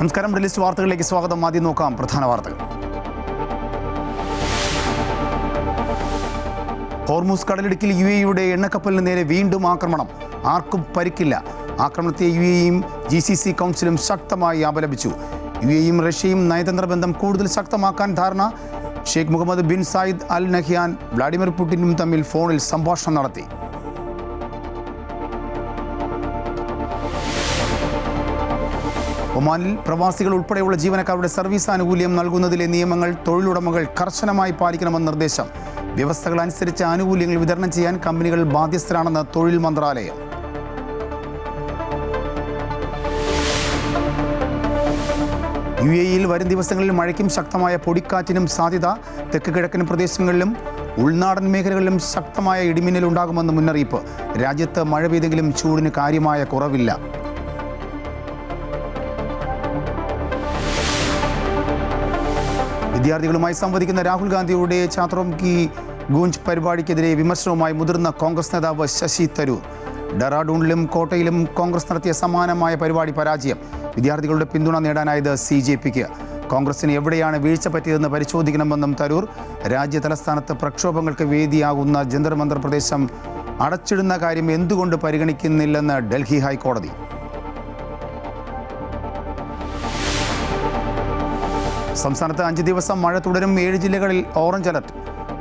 നമസ്കാരം. Middle east വാർത്തകളിലേക്ക് സ്വാഗതം. ആദ്യം നോക്കാം പ്രധാന വാർത്തകൾ. ഹോർമൂസ് കടലിടുക്കിൽ UAE-യുടെ എണ്ണക്കപ്പലിന് നേരെ വീണ്ടും ആക്രമണം. ആർക്കും പരിക്കില്ല. ആക്രമണത്തെ UAE-യും GCC കൗൺസിലും ശക്തമായി അപലപിച്ചു. UAE-യും റഷ്യയും നയതന്ത്ര ബന്ധം കൂടുതൽ ശക്തമാക്കാൻ ധാരണ. Sheikh Mohammed bin Zayed Al Nahyan Vladimir പുടിനും തമ്മിൽ ഫോണിൽ സംഭാഷണം നടത്തി. ഒമാനിൽ പ്രവാസികൾ ഉൾപ്പെടെയുള്ള ജീവനക്കാരുടെ സർവീസ് ആനുകൂല്യം നൽകുന്നതിലെ നിയമങ്ങൾ തൊഴിലുടമകൾ കർശനമായി പാലിക്കണമെന്ന നിർദ്ദേശം. വ്യവസ്ഥകൾ അനുസരിച്ച് ആനുകൂല്യങ്ങൾ വിതരണം ചെയ്യാൻ കമ്പനികൾ ബാധ്യസ്ഥരാണെന്ന് തൊഴിൽ മന്ത്രാലയം. UAE-യിൽ വരും ദിവസങ്ങളിൽ മഴയ്ക്കും ശക്തമായ പൊടിക്കാറ്റിനും സാധ്യത. തെക്ക് കിഴക്കൻ പ്രദേശങ്ങളിലും ഉൾനാടൻ മേഖലകളിലും ശക്തമായ ഇടിമിന്നൽ ഉണ്ടാകുമെന്ന് മുന്നറിയിപ്പ്. രാജ്യത്ത് മഴ പെയ്തെങ്കിലും ചൂടിന് കാര്യമായ കുറവില്ല. വിദ്യാർത്ഥികളുമായി സംവദിക്കുന്ന രാഹുൽ ഗാന്ധിയുടെ ഛാത്രോം കി ഗൂഞ്ച് പരിപാടിക്കെതിരെ വിമർശനവുമായി മുതിർന്ന കോൺഗ്രസ് നേതാവ് ശശി തരൂർ. ഡെറാഡൂണിലും കോട്ടയിലും കോൺഗ്രസ് നടത്തിയ സമാനമായ പരിപാടി പരാജയം. വിദ്യാർത്ഥികളുടെ പിന്തുണ നേടാനായത് CJPക്ക്. കോൺഗ്രസിന് എവിടെയാണ് വീഴ്ച പറ്റിയതെന്ന് പരിശോധിക്കണമെന്നും തരൂർ. രാജ്യ തലസ്ഥാനത്ത് പ്രക്ഷോഭങ്ങൾക്ക് വേദിയാകുന്ന ജന്തർ മന്ദർ പ്രദേശം അടച്ചിടുന്ന കാര്യം എന്തുകൊണ്ട് പരിഗണിക്കുന്നില്ലെന്ന് ഡൽഹി ഹൈക്കോടതി. സംസ്ഥാനത്ത് 5 ദിവസം മഴ തുടരും. 7 ജില്ലകളിൽ ഓറഞ്ച് അലർട്ട്.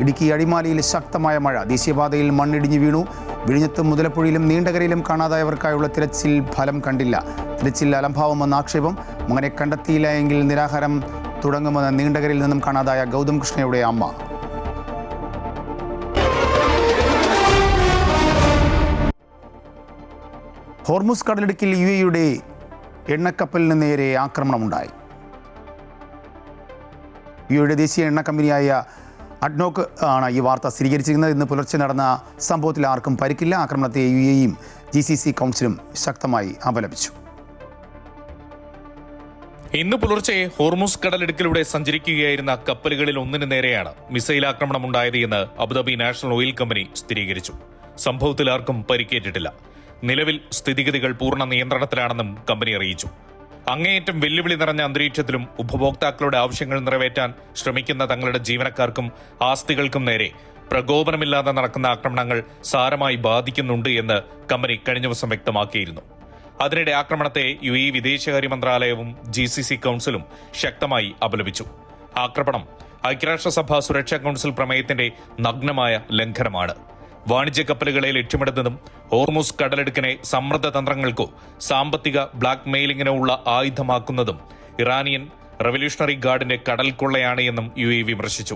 ഇടുക്കി അടിമാലിയിൽ ശക്തമായ മഴ. ദേശീയപാതയിൽ മണ്ണിടിഞ്ഞു വീണു. വിഴിഞ്ഞത്തും മുതലപ്പുഴയിലും നീണ്ടകരയിലും കാണാതായവർക്കായുള്ള തിരച്ചിൽ ഫലം കണ്ടില്ല. തിരച്ചിൽ അലംഭാവമെന്ന ആക്ഷേപം. മകനെ കണ്ടെത്തിയില്ല എങ്കിൽ നിരാഹാരം തുടങ്ങുമെന്ന് നീണ്ടകരയിൽ നിന്നും കാണാതായ ഗൗതം കൃഷ്ണയുടെ അമ്മ. ഹോർമൂസ് കടലിടുക്കിൽ UAE-യുടെ എണ്ണക്കപ്പലിന് നേരെ ആക്രമണമുണ്ടായി. UAE-യുടെ ദേശീയ എണ്ണ കമ്പനിയായ അഡ്നോക്ക് ആണ് ഈ വാർത്ത സ്ഥിരീകരിച്ചിരിക്കുന്നത്. ഇന്ന് പുലർച്ചെ നടന്ന സംഭവത്തിൽ ആർക്കും പരിക്കില്ല. ആക്രമണത്തെ UAE-യും GCC കൗൺസിലും ശക്തമായി അപലപിച്ചു. ഇന്ന് പുലർച്ചെ ഹോർമൂസ് കടലിടുക്കിലൂടെ സഞ്ചരിക്കുകയായിരുന്ന കപ്പലുകളിൽ ഒന്നിനു നേരെയാണ് മിസൈൽ ആക്രമണമുണ്ടായത് എന്ന് അബുദാബി നാഷണൽ ഓയിൽ കമ്പനി സ്ഥിരീകരിച്ചു. സംഭവത്തിൽ ആർക്കും പരിക്കേറ്റിട്ടില്ല. നിലവിൽ സ്ഥിതിഗതികൾ പൂർണ്ണ നിയന്ത്രണത്തിലാണെന്നും കമ്പനി അറിയിച്ചു. അങ്ങേയറ്റം വെല്ലുവിളി നിറഞ്ഞ അന്തരീക്ഷത്തിലും ഉപഭോക്താക്കളുടെ ആവശ്യങ്ങൾ നിറവേറ്റാൻ ശ്രമിക്കുന്ന തങ്ങളുടെ ജീവനക്കാർക്കും ആസ്തികൾക്കും നേരെ പ്രകോപനമില്ലാതെ നടക്കുന്ന ആക്രമണങ്ങൾ സാരമായി ബാധിക്കുന്നുണ്ട് എന്ന് കമ്പനി കഴിഞ്ഞ ദിവസം വ്യക്തമാക്കിയിരുന്നു. അതിനിടെ ആക്രമണത്തെ UAE വിദേശകാര്യ മന്ത്രാലയവും GCC കൗൺസിലും ശക്തമായി അപലപിച്ചു. ആക്രമണം ഐക്യരാഷ്ട്രസഭ സുരക്ഷാ കൗൺസിൽ പ്രമേയത്തിന്റെ നഗ്നമായ ലംഘനമാണ്. വാണിജ്യ കപ്പലുകളെ ലക്ഷ്യമിടുന്നതും ഹോർമൂസ് കടലിടുക്കിനെ സമ്മർദ്ദ തന്ത്രങ്ങൾക്കോ സാമ്പത്തിക ബ്ലാക്ക് മെയിലിങ്ങിനോ ഉള്ള ആയുധമാക്കുന്നതും ഇറാനിയൻ റവല്യൂഷണറി ഗാർഡിന്റെ കടൽ കൊള്ളയാണ് എന്നും UAE വിമർശിച്ചു.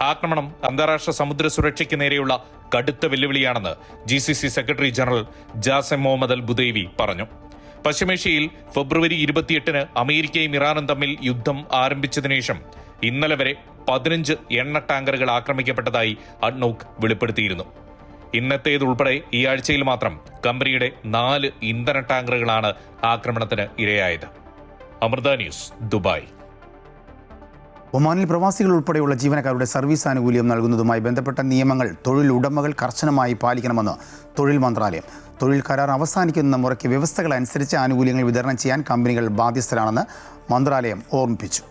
ആക്രമണം അന്താരാഷ്ട്ര സമുദ്ര സുരക്ഷയ്ക്ക് നേരെയുള്ള കടുത്ത വെല്ലുവിളിയാണെന്ന് GCC secretary general Jasem Mohammed Al Budaiwi പറഞ്ഞു. പശ്ചിമേഷ്യയിൽ ഫെബ്രുവരി 28-ന് അമേരിക്കയും ഇറാനും തമ്മിൽ യുദ്ധം ആരംഭിച്ചതിനു ശേഷം ഇന്നലെ വരെ 15 എണ്ണ ടാങ്കറുകൾ ആക്രമിക്കപ്പെട്ടതായി അഡ്നോക്ക് വെളിപ്പെടുത്തിയിരുന്നു. ഇന്നത്തേതുൾപ്പെടെ ഈ ആഴ്ചയിൽ മാത്രം കമ്പനിയുടെ 4 ഇന്ധന ടാങ്കറുകളാണ് ആക്രമണത്തിന് ഇരയായത്. Amrita News, Dubai. ഒമാനിൽ പ്രവാസികൾ ഉൾപ്പെടെയുള്ള ജീവനക്കാരുടെ സർവീസ് ആനുകൂല്യം നൽകുന്നതുമായി ബന്ധപ്പെട്ട നിയമങ്ങൾ തൊഴിൽ ഉടമകൾ കർശനമായി പാലിക്കണമെന്ന് തൊഴിൽ മന്ത്രാലയം. തൊഴിൽ കരാർ അവസാനിക്കുന്ന മുറയ്ക്ക് വ്യവസ്ഥകൾ അനുസരിച്ച് ആനുകൂല്യങ്ങൾ വിതരണം ചെയ്യാൻ കമ്പനികൾ ബാധ്യസ്ഥരാണെന്ന് മന്ത്രാലയം ഓർമ്മിപ്പിച്ചു.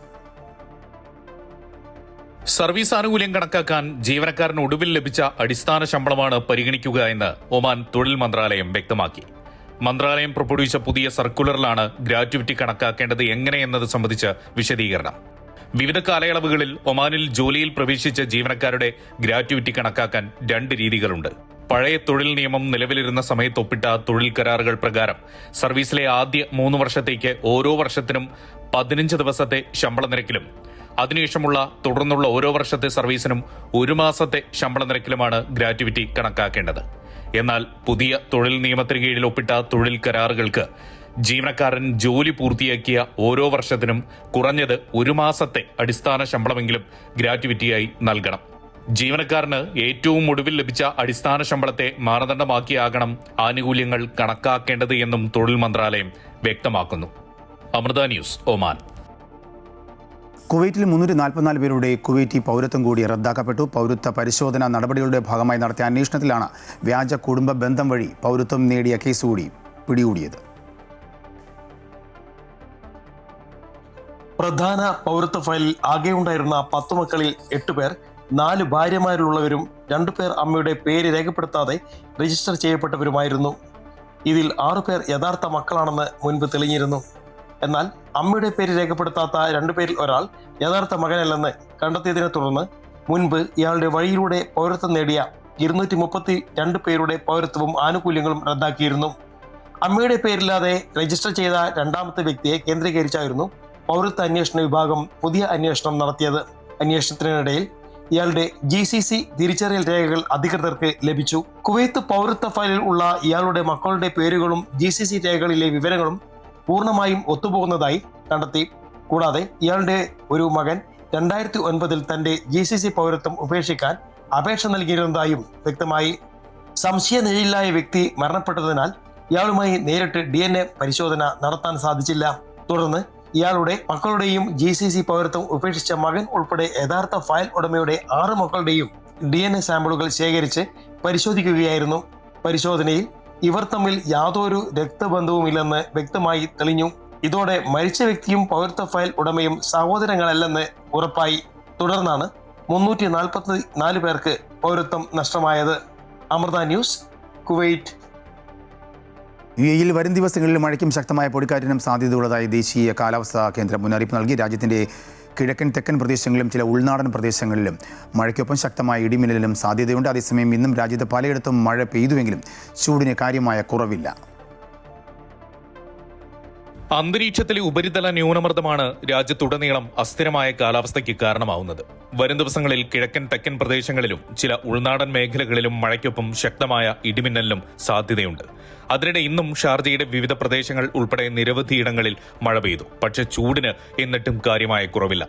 സർവീസ് ആനുകൂല്യം കണക്കാക്കാൻ ജീവനക്കാരന് ഒടുവിൽ ലഭിച്ച അടിസ്ഥാന ശമ്പളമാണ് പരിഗണിക്കുക എന്ന് ഒമാൻ തൊഴിൽ മന്ത്രാലയം വ്യക്തമാക്കി. മന്ത്രാലയം പുറപ്പെടുവിച്ച പുതിയ സർക്കുലറിലാണ് ഗ്രാറ്റുവിറ്റി കണക്കാക്കേണ്ടത് എങ്ങനെയെന്നത് സംബന്ധിച്ച് വിശദീകരണം. വിവിധ കാലയളവുകളിൽ ഒമാനിൽ ജോലിയിൽ പ്രവേശിച്ച ജീവനക്കാരുടെ ഗ്രാറ്റുവിറ്റി കണക്കാക്കാൻ 2 രീതികളുണ്ട്. പഴയ തൊഴിൽ നിയമം നിലവിലിരുന്ന സമയത്ത് ഒപ്പിട്ട തൊഴിൽ കരാറുകൾ പ്രകാരം സർവീസിലെ ആദ്യ 3 വർഷത്തേക്ക് ഓരോ വർഷത്തിനും 15 ദിവസത്തെ ശമ്പള നിരക്കിലും അതിനുശേഷമുള്ള തുടർന്നുള്ള ഓരോ വർഷത്തെ സർവീസിനും 1 മാസത്തെ ശമ്പള നിരക്കിലുമാണ് ഗ്രാറ്റുവിറ്റി കണക്കാക്കേണ്ടത്. എന്നാൽ പുതിയ തൊഴിൽ നിയമത്തിന് കീഴിൽ ഒപ്പിട്ട തൊഴിൽ കരാറുകൾക്ക് ജീവനക്കാരൻ ജോലി പൂർത്തിയാക്കിയ ഓരോ വർഷത്തിനും കുറഞ്ഞത് 1 മാസത്തെ അടിസ്ഥാന ശമ്പളമെങ്കിലും ഗ്രാറ്റുവിറ്റിയായി നൽകണം. ജീവനക്കാരന് ഏറ്റവും ഒടുവിൽ ലഭിച്ച അടിസ്ഥാന ശമ്പളത്തെ മാനദണ്ഡമാക്കിയാകണം ആനുകൂല്യങ്ങൾ കണക്കാക്കേണ്ടത് എന്നും തൊഴിൽ മന്ത്രാലയം വ്യക്തമാക്കുന്നു. Amrita news, Oman. കുവൈറ്റിൽ 344 പേരുടെ കുവൈറ്റി പൗരത്വം കൂടി റദ്ദാക്കപ്പെട്ടു. പൗരത്വ പരിശോധന നടപടികളുടെ ഭാഗമായി നടത്തിയ അന്വേഷണത്തിലാണ് വ്യാജ കുടുംബ ബന്ധം വഴി പൗരത്വം നേടിയ കേസ് കൂടി പിടികൂടിയത്. പ്രധാന പൗരത്വ ഫയലിൽ ആകെ ഉണ്ടായിരുന്ന 10 മക്കളിൽ 8 പേർ 4 ഭാര്യമാരുള്ളവരും 2 പേർ അമ്മയുടെ പേര് രേഖപ്പെടുത്താതെ രജിസ്റ്റർ ചെയ്യപ്പെട്ടവരുമായിരുന്നു. ഇതിൽ 6 പേർ യഥാർത്ഥ മക്കളാണെന്ന് മുൻപ് തെളിഞ്ഞിരുന്നു. എന്നാൽ അമ്മയുടെ പേര് രേഖപ്പെടുത്താത്ത 2 പേരിൽ ഒരാൾ യഥാർത്ഥ മകനല്ലെന്ന് കണ്ടെത്തിയതിനെ തുടർന്ന് മുൻപ് ഇയാളുടെ വഴിയിലൂടെ പൗരത്വം നേടിയ 232 പേരുടെ പൗരത്വവും ആനുകൂല്യങ്ങളും റദ്ദാക്കിയിരുന്നു. അമ്മയുടെ പേരില്ലാതെ രജിസ്റ്റർ ചെയ്ത രണ്ടാമത്തെ വ്യക്തിയെ കേന്ദ്രീകരിച്ചായിരുന്നു പൗരത്വ അന്വേഷണ വിഭാഗം പുതിയ അന്വേഷണം നടത്തിയത്. അന്വേഷണത്തിനിടയിൽ ഇയാളുടെ GCC തിരിച്ചറിയൽ രേഖകൾ അധികൃതർക്ക് ലഭിച്ചു. കുവൈത്ത് പൗരത്വ ഫയലിൽ ഉള്ള ഇയാളുടെ മക്കളുടെ പേരുകളും GCC രേഖകളിലെ വിവരങ്ങളും പൂർണ്ണമായും ഒത്തുപോകുന്നതായി കണ്ടെത്തി. കൂടാതെ ഇയാളുടെ ഒരു മകൻ 2009 തന്റെ GCC പൗരത്വം ഉപേക്ഷിക്കാൻ അപേക്ഷ നൽകിയിരുന്നതായും വ്യക്തമായി. സംശയനിഴലിലായ വ്യക്തി മരണപ്പെട്ടതിനാൽ ഇയാളുമായി നേരിട്ട് DNA പരിശോധന നടത്താൻ സാധിച്ചില്ല. തുടർന്ന് ഇയാളുടെ മക്കളുടെയും GCC പൗരത്വം ഉപേക്ഷിച്ച മകൻ ഉൾപ്പെടെ യഥാർത്ഥ ഫയൽ ഉടമയുടെ 6 മക്കളുടെയും DNA സാമ്പിളുകൾ ശേഖരിച്ച് പരിശോധിക്കുകയായിരുന്നു. പരിശോധനയിൽ ഇവർ തമ്മിൽ യാതൊരു രക്തബന്ധവുമില്ലെന്ന് വ്യക്തമായി തെളിഞ്ഞു. ഇതോടെ മരിച്ച വ്യക്തിയും പൗരത്വ ഫയൽ ഉടമയും സഹോദരങ്ങളല്ലെന്ന് ഉറപ്പായി. തുടർന്നാണ് 344 പേർക്ക് പൗരത്വം നഷ്ടമായത്. Amrita news, Kuwait. UAE-യിൽ വരും ദിവസങ്ങളിൽ മഴയ്ക്കും ശക്തമായ പൊടിക്കാറ്റിനും സാധ്യതയുള്ളതായി ദേശീയ കാലാവസ്ഥാ കേന്ദ്രം മുന്നറിയിപ്പ് നൽകി. രാജ്യത്തിൻ്റെ കിഴക്കൻ തെക്കൻ പ്രദേശങ്ങളിലും ചില ഉൾനാടൻ പ്രദേശങ്ങളിലും മഴയ്ക്കൊപ്പം ശക്തമായ ഇടിമിന്നലിനും സാധ്യതയുണ്ട്. അതേസമയം ഇന്നും രാജ്യത്ത് പലയിടത്തും മഴ പെയ്തുവെങ്കിലും ചൂടിന് കാര്യമായ കുറവില്ല. അന്തരീക്ഷത്തിലെ ഉപരിതല ന്യൂനമർദ്ദമാണ് രാജ്യത്തുടനീളം അസ്ഥിരമായ കാലാവസ്ഥയ്ക്ക് കാരണമാവുന്നത്. വരും ദിവസങ്ങളിൽ കിഴക്കൻ തെക്കൻ പ്രദേശങ്ങളിലും ചില ഉൾനാടൻ മേഖലകളിലും മഴയ്ക്കൊപ്പം ശക്തമായ ഇടിമിന്നലിനും സാധ്യതയുണ്ട്. അതിനിടെ ഇന്നും ഷാർജയുടെ വിവിധ പ്രദേശങ്ങൾ ഉൾപ്പെടെ നിരവധിയിടങ്ങളിൽ മഴ പെയ്തു. പക്ഷേ ചൂടിന് എന്നിട്ടും കാര്യമായ കുറവില്ല.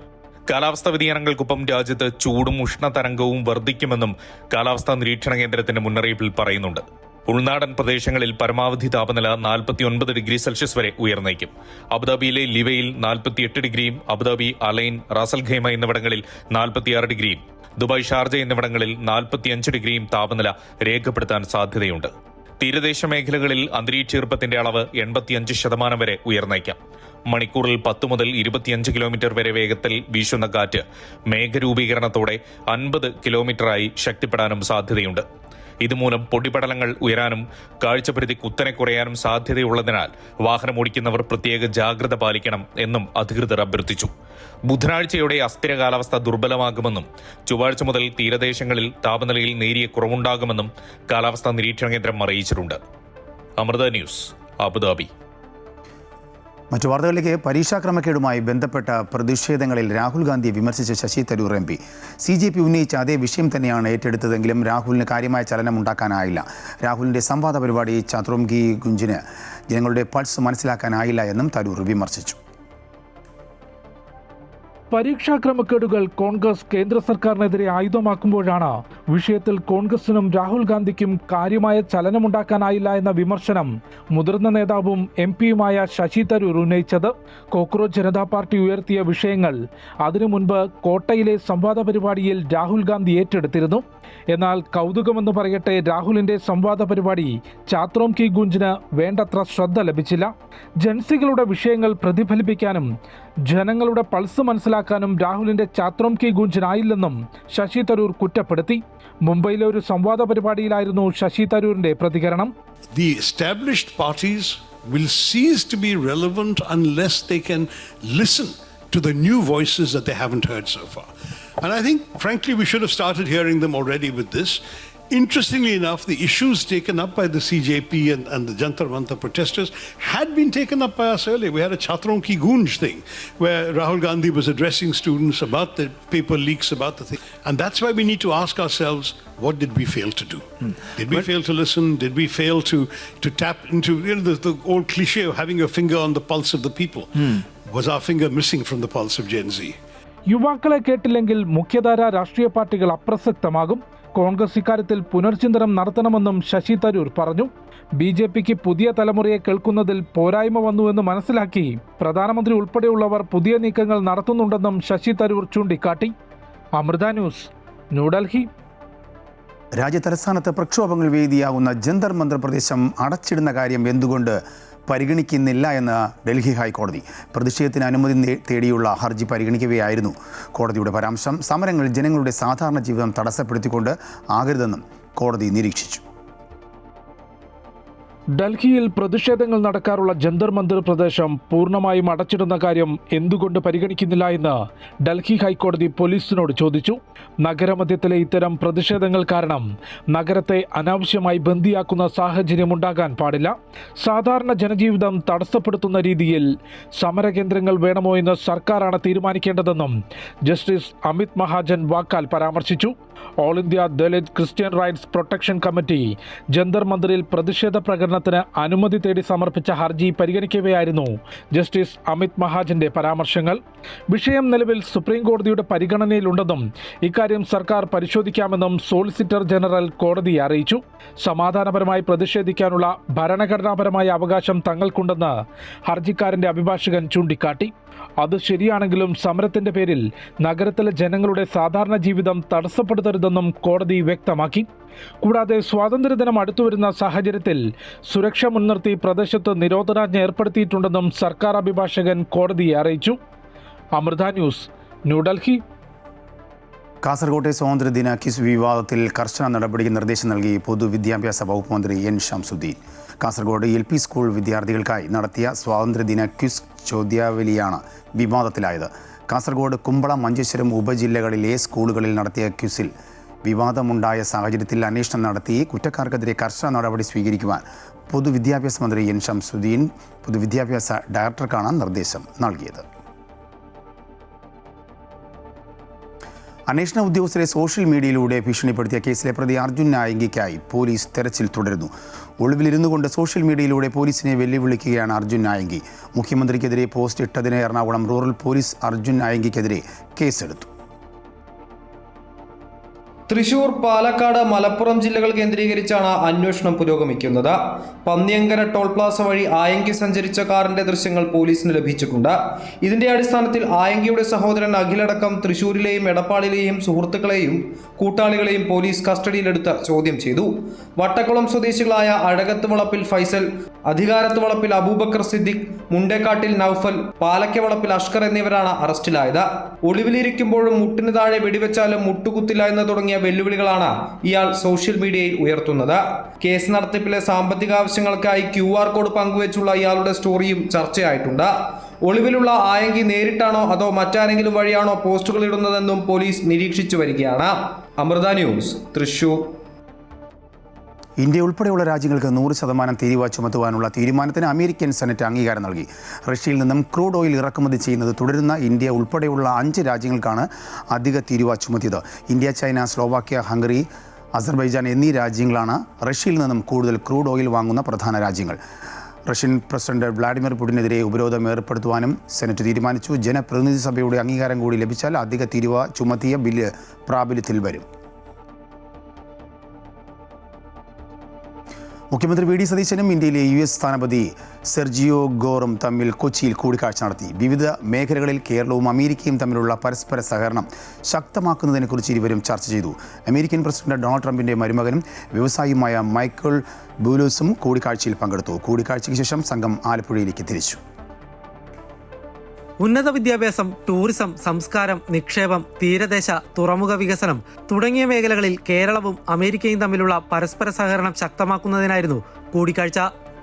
കാലാവസ്ഥാ വ്യതിയാനങ്ങൾക്കൊപ്പം രാജ്യത്ത് ചൂടും ഉഷ്ണതരംഗവും വർദ്ധിക്കുമെന്നും കാലാവസ്ഥാ നിരീക്ഷണ കേന്ദ്രത്തിന്റെ മുന്നറിയിപ്പിൽ പറയുന്നുണ്ട്. ഉൾനാടൻ പ്രദേശങ്ങളിൽ പരമാവധി താപനില 49 ഡിഗ്രി സെൽഷ്യസ് വരെ ഉയർന്നേക്കും. അബുദാബിയിലെ ലിവയിൽ 48 ഡിഗ്രിയും അബുദാബി, അലൈൻ, റാസൽ ഖൈമ എന്നിവിടങ്ങളിൽ 46 ഡിഗ്രിയും ദുബായ്, ഷാർജ എന്നിവിടങ്ങളിൽ 45 ഡിഗ്രിയും താപനില രേഖപ്പെടുത്താൻ സാധ്യതയുണ്ട്. തീരദേശ മേഖലകളിൽ അന്തരീക്ഷ ഈർപ്പത്തിന്റെ അളവ് 85% വരെ ഉയർന്നേക്കാം. മണിക്കൂറിൽ 10 മുതൽ 25 കിലോമീറ്റർ വരെ വേഗത്തിൽ വീശുന്ന കാറ്റ് മേഘരൂപീകരണത്തോടെ 50 കിലോമീറ്ററായി ശക്തിപ്പെടാനും സാധ്യതയുണ്ട്. ഇതുമൂലം പൊടിപടലങ്ങൾ ഉയരാനും കാഴ്ചപരിധി കുത്തനെ കുറയാനും സാധ്യതയുള്ളതിനാൽ വാഹനമോടിക്കുന്നവർ പ്രത്യേക ജാഗ്രത പാലിക്കണം എന്നും അധികൃതർ അഭ്യർത്ഥിച്ചു. ബുധനാഴ്ചയോടെ അസ്ഥിര കാലാവസ്ഥ ദുർബലമാകുമെന്നും ചൊവ്വാഴ്ച മുതൽ തീരദേശങ്ങളിൽ താപനിലയിൽ നേരിയ കുറവുണ്ടാകുമെന്നും കാലാവസ്ഥാ നിരീക്ഷണ കേന്ദ്രം അറിയിച്ചിട്ടുണ്ട്. Amrita news, Abu Dhabi. മറ്റു വാർത്തകളിലേക്ക്. പരീക്ഷാക്രമക്കേടുമായി ബന്ധപ്പെട്ട പ്രതിഷേധങ്ങളിൽ രാഹുൽ ഗാന്ധിയെ വിമർശിച്ച ശശി തരൂർ MP CJP ഉന്നയിച്ച അതേ വിഷയം തന്നെയാണ് ഏറ്റെടുത്തതെങ്കിലും രാഹുലിന് കാര്യമായ ചലനമുണ്ടാക്കാനായില്ല. രാഹുലിൻ്റെ സംവാദ പരിപാടി ചാത്രോം കി ഗുഞ്ചിന് ജനങ്ങളുടെ പൾസ് മനസ്സിലാക്കാനായില്ല എന്നും തരൂർ വിമർശിച്ചു. പരീക്ഷാ ക്രമക്കേടുകൾ കോൺഗ്രസ് കേന്ദ്ര സർക്കാരിനെതിരെ ആയുധമാക്കുമ്പോഴാണ് വിഷയത്തിൽ കോൺഗ്രസിനും രാഹുൽ ഗാന്ധിക്കും കാര്യമായ ചലനമുണ്ടാക്കാനായില്ല എന്ന വിമർശനം മുതിർന്ന നേതാവും MP-യുമായ ശശി തരൂർ ഉന്നയിച്ചത്. കോക്രോച്ച് ജനതാ പാർട്ടി ഉയർത്തിയ വിഷയങ്ങൾ അതിനു മുൻപ് കോട്ടയിലെ സംവാദ പരിപാടിയിൽ രാഹുൽ ഗാന്ധി ഏറ്റെടുത്തിരുന്നു. എന്നാൽ കൗതുകമെന്ന് പറയട്ടെ, രാഹുലിന്റെ സംവാദ പരിപാടി ചാത്രോം കി ഗുഞ്ചിന് വേണ്ടത്ര ശ്രദ്ധ ലഭിച്ചില്ല. ജൻസികളുടെ വിഷയങ്ങൾ പ്രതിഫലിപ്പിക്കാനും ജനങ്ങളുടെ പൾസ് മനസ്സിലാക്കാനും രാഹുലിന്റെ ചാത്രോം കി ഗുഞ്ചിനായില്ലെന്നും ശശി തരൂർ കുറ്റപ്പെടുത്തി. മുംബൈയിലെ ഒരു സംവാദ പരിപാടിയിലായിരുന്നു ശശി തരൂരിന്റെ പ്രതികരണം. The established parties will cease to be relevant unless they can listen to the new voices that they haven't heard so far. And I think, frankly, we should have started hearing them already with this. Interestingly enough, the issues taken up by the CJP and the Jantar Mantar protesters had been taken up by us earlier. We had a Chhatron Ki Goonj thing where Rahul Gandhi was addressing students about the paper leaks, about the thing. And that's why we need to ask ourselves, what did we fail to do? Did we fail to listen? Did we fail to tap into the old cliche of having your finger on the pulse of the people? Was our finger missing from the pulse of Gen Z? യുവാക്കളെ കേട്ടില്ലെങ്കിൽ മുഖ്യധാര രാഷ്ട്രീയ പാർട്ടികൾ അപ്രസക്തമാകും. കോൺഗ്രസ് ഇക്കാര്യത്തിൽ പുനർചിന്തനം നടത്തണമെന്നും ശശി തരൂർ പറഞ്ഞു. BJPക്ക് പുതിയ തലമുറയെ കേൾക്കുന്നതിൽ പോരായ്മ വന്നുവെന്ന് മനസ്സിലാക്കി പ്രധാനമന്ത്രി ഉൾപ്പെടെയുള്ളവർ പുതിയ നീക്കങ്ങൾ നടത്തുന്നുണ്ടെന്നും ശശി തരൂർ ചൂണ്ടിക്കാട്ടി. അമൃത ന്യൂസ്, ന്യൂഡൽഹി. രാജ്യതലസ്ഥാനത്ത് പ്രക്ഷോഭങ്ങൾ വേദിയാകുന്ന ജന്തർ മന്ദർ പ്രദേശം അടച്ചിടുന്ന കാര്യം എന്തുകൊണ്ട് പരിഗണിക്കുന്നില്ല എന്ന് ഡൽഹി ഹൈക്കോടതി. പ്രതിഷേധത്തിന് അനുമതി തേടിയുള്ള ഹർജി പരിഗണിക്കവെയായിരുന്നു കോടതിയുടെ പരാമർശം. സമരങ്ങൾ ജനങ്ങളുടെ സാധാരണ ജീവിതം തടസ്സപ്പെടുത്തിക്കൊണ്ട് ആകരുതെന്നും കോടതി നിരീക്ഷിച്ചു. ഡൽഹിയിൽ പ്രതിഷേധങ്ങൾ നടക്കാറുള്ള ജന്തർ മന്ദിർ പ്രദേശം പൂർണ്ണമായും അടച്ചിടുന്ന കാര്യം എന്തുകൊണ്ട് പരിഗണിക്കുന്നില്ല എന്ന് ഡൽഹി ഹൈക്കോടതി പോലീസിനോട് ചോദിച്ചു. നഗരമധ്യത്തിലെ ഇത്തരം പ്രതിഷേധങ്ങൾ കാരണം നഗരത്തെ അനാവശ്യമായി ബന്ദിയാക്കുന്ന സാഹചര്യമുണ്ടാകാൻ പാടില്ല. സാധാരണ ജനജീവിതം തടസ്സപ്പെടുത്തുന്ന രീതിയിൽ സമരകേന്ദ്രങ്ങൾ വേണമോ എന്ന് സർക്കാരാണ് തീരുമാനിക്കേണ്ടതെന്നും ജസ്റ്റിസ് അമിത് മഹാജൻ വാക്കാൽ പരാമർശിച്ചു. All India Dalit Christian rights protection committee Jantar മന്ദിറിൽ പ്രതിഷേധ പ്രകടനത്തിന് അനുമതി തേടി സമർപ്പിച്ച ഹർജി പരിഗണിക്കവെയായിരുന്നു ജസ്റ്റിസ് അമിത് മഹാജന്റെ പരാമർശങ്ങൾ. വിഷയം നിലവിൽ സുപ്രീം കോടതിയുടെ പരിഗണനയിലുണ്ടെന്നും ഇക്കാര്യം സർക്കാർ പരിശോധിക്കാമെന്നും സോളിസിറ്റർ ജനറൽ കോടതിയെ അറിയിച്ചു. സമാധാനപരമായി പ്രതിഷേധിക്കാനുള്ള ഭരണഘടനാപരമായ അവകാശം തങ്ങൾക്കുണ്ടെന്ന് ഹർജിക്കാരന്റെ അഭിഭാഷകൻ ചൂണ്ടിക്കാട്ടി. അത് ശരിയാണെങ്കിലും സമരത്തിന്റെ പേരിൽ നഗരത്തിലെ ജനങ്ങളുടെ സാധാരണ ജീവിതം തടസ്സപ്പെടുത്തരുതെന്നും കോടതി വ്യക്തമാക്കി. കൂടാതെ സ്വാതന്ത്ര്യദിനം അടുത്തുവരുന്ന സാഹചര്യത്തിൽ സുരക്ഷ മുൻനിർത്തി പ്രദേശത്ത് നിരോധനാജ്ഞ ഏർപ്പെടുത്തിയിട്ടുണ്ടെന്നും സർക്കാർ അഭിഭാഷകൻ കോടതിയെ അറിയിച്ചു. അമൃത ന്യൂസ്, ന്യൂഡൽഹി. കാസർകോട്ടെ സ്വാതന്ത്ര്യദിന ക്വിസ് വിവാദത്തിൽ കർശന നടപടിക്ക് നിർദ്ദേശം നൽകി പൊതുവിദ്യാഭ്യാസ വകുപ്പ് മന്ത്രി എൻ ഷംസുദ്ദീൻ. കാസർഗോഡ് LP സ്കൂൾ വിദ്യാർത്ഥികൾക്കായി നടത്തിയ സ്വാതന്ത്ര്യദിന ക്വിസ് ചോദ്യാവലിയാണ് വിവാദത്തിലായത്. കാസർഗോഡ്, കുമ്പളം, മഞ്ചേശ്വരം ഉപജില്ലകളിലെ സ്കൂളുകളിൽ നടത്തിയ ക്വിസിൽ വിവാദമുണ്ടായ സാഹചര്യത്തിൽ അന്വേഷണം നടത്തി കുറ്റക്കാർക്കെതിരെ കർശന നടപടി സ്വീകരിക്കുവാൻ പൊതുവിദ്യാഭ്യാസ മന്ത്രി എൻ ഷംസുദ്ദീൻ പൊതുവിദ്യാഭ്യാസ ഡയറക്ടർക്കാണ് നിർദ്ദേശം നൽകിയത്. അന്വേഷണ ഉദ്യോഗസ്ഥരെ സോഷ്യൽ മീഡിയയിലൂടെ ഭീഷണിപ്പെടുത്തിയ കേസിലെ പ്രതി അർജുൻ നായങ്കിക്കായി പോലീസ് തെരച്ചിൽ തുടരുന്നു. ഒളിവിലിരുന്നു കൊണ്ട് സോഷ്യൽ മീഡിയയിലൂടെ പോലീസിനെ വെല്ലുവിളിക്കുകയാണ് അർജുൻ നായങ്കി. മുഖ്യമന്ത്രിക്കെതിരെ പോസ്റ്റ് ഇട്ടതിന് എറണാകുളം റൂറൽ പോലീസ് അർജുൻ നായങ്കിക്കെതിരെ കേസെടുത്തു. തൃശൂർ, പാലക്കാട്, മലപ്പുറം ജില്ലകൾ കേന്ദ്രീകരിച്ചാണ് അന്വേഷണം പുരോഗമിക്കുന്നത്. പന്നിയങ്കര ടോൾ പ്ലാസ വഴി ആയങ്കി സഞ്ചരിച്ച കാറിന്റെ ദൃശ്യങ്ങൾ പോലീസിന് ലഭിച്ചിട്ടുണ്ട്. ഇതിന്റെ അടിസ്ഥാനത്തിൽ ആയങ്കിയുടെ സഹോദരൻ അഖിലടക്കം തൃശൂരിലെയും എടപ്പാളിലെയും സുഹൃത്തുക്കളെയും കൂട്ടാളികളെയും പോലീസ് കസ്റ്റഡിയിലെടുത്ത് ചോദ്യം ചെയ്തു. വട്ടക്കുളം സ്വദേശികളായ അഴകത്ത് വളപ്പിൽ ഫൈസൽ, അധികാരത്ത് വളപ്പിൽ അബൂബക്കർ സിദ്ദിഖ്, മുണ്ടേക്കാട്ടിൽ നൌഫൽ, പാലക്ക വളപ്പിൽ അഷ്കർ എന്നിവരാണ് അറസ്റ്റിലായത്. ഒളിവിലിരിക്കുമ്പോഴും മുട്ടിന് താഴെ വെടിവെച്ചാലും മുട്ടുകുത്തില്ല എന്ന് തുടങ്ങിയ വെല്ലുവിളികളാണ് ഇയാൾ സോഷ്യൽ മീഡിയയിൽ ഉയർത്തുന്നത്. കേസ് നടത്തിപ്പിലെ സാമ്പത്തിക ആവശ്യങ്ങൾക്കായി QR കോഡ് പങ്കുവെച്ചുള്ള ഇയാളുടെ സ്റ്റോറിയും ചർച്ചയായിട്ടുണ്ട്. ഒളിവിലുള്ള ആയങ്കി നേരിട്ടാണോ അതോ മറ്റാരെങ്കിലും വഴിയാണോ പോസ്റ്റുകൾ ഇടുന്നതെന്നും പോലീസ് നിരീക്ഷിച്ചു വരികയാണ്. അമൃത ന്യൂസ്, തൃശൂർ. ഇന്ത്യ ഉൾപ്പെടെയുള്ള രാജ്യങ്ങൾക്ക് 100% തീരുവ ചുമത്തുവാനുള്ള തീരുമാനത്തിന് അമേരിക്കൻ സെനറ്റ് അംഗീകാരം നൽകി. റഷ്യയിൽ നിന്നും ക്രൂഡ് ഓയിൽ ഇറക്കുമതി ചെയ്യുന്നത് തുടരുന്ന ഇന്ത്യ ഉൾപ്പെടെയുള്ള 5 രാജ്യങ്ങൾക്കാണ് അധിക തീരുവ ചുമത്തിയത്. India, China, Slovakia, Hungary, Azerbaijan എന്നീ രാജ്യങ്ങളാണ് റഷ്യയിൽ നിന്നും കൂടുതൽ ക്രൂഡ് ഓയിൽ വാങ്ങുന്ന പ്രധാന രാജ്യങ്ങൾ. റഷ്യൻ പ്രസിഡന്റ് വ്ളാഡിമിർ പുടിനെതിരെ ഉപരോധം ഏർപ്പെടുത്തുവാനും സെനറ്റ് തീരുമാനിച്ചു. ജനപ്രതിനിധി സഭയുടെ അംഗീകാരം കൂടി ലഭിച്ചാൽ അധിക തീരുവ ചുമത്തിയ ബില്ല് പ്രാബല്യത്തിൽ വരും. മുഖ്യമന്ത്രി വി ഡി സതീശനും ഇന്ത്യയിലെ US സ്ഥാനപതി സെർജിയോ ഗോറും തമ്മിൽ കൊച്ചിയിൽ കൂടിക്കാഴ്ച നടത്തി. വിവിധ മേഖലകളിൽ കേരളവും അമേരിക്കയും തമ്മിലുള്ള പരസ്പര സഹകരണം ശക്തമാക്കുന്നതിനെക്കുറിച്ച് ഇരുവരും ചർച്ച ചെയ്തു. അമേരിക്കൻ പ്രസിഡന്റ് ഡൊണാൾഡ് ട്രംപിൻ്റെ മരുമകനും വ്യവസായിയുമായ മൈക്കിൾ ബൂലോസും കൂടിക്കാഴ്ചയിൽ പങ്കെടുത്തു. കൂടിക്കാഴ്ചയ്ക്ക് ശേഷം സംഘം ആലപ്പുഴയിലേക്ക് തിരിച്ചു. ഉന്നത വിദ്യാഭ്യാസം, ടൂറിസം, സംസ്കാരം, നിക്ഷേപം, തീരദേശ, തുറമുഖ വികസനം തുടങ്ങിയ മേഖലകളിൽ കേരളവും അമേരിക്കയും തമ്മിലുള്ള പരസ്പര സഹകരണം ശക്തമാക്കുന്നതിനായിരുന്നു കൂടിക്കാഴ്ച.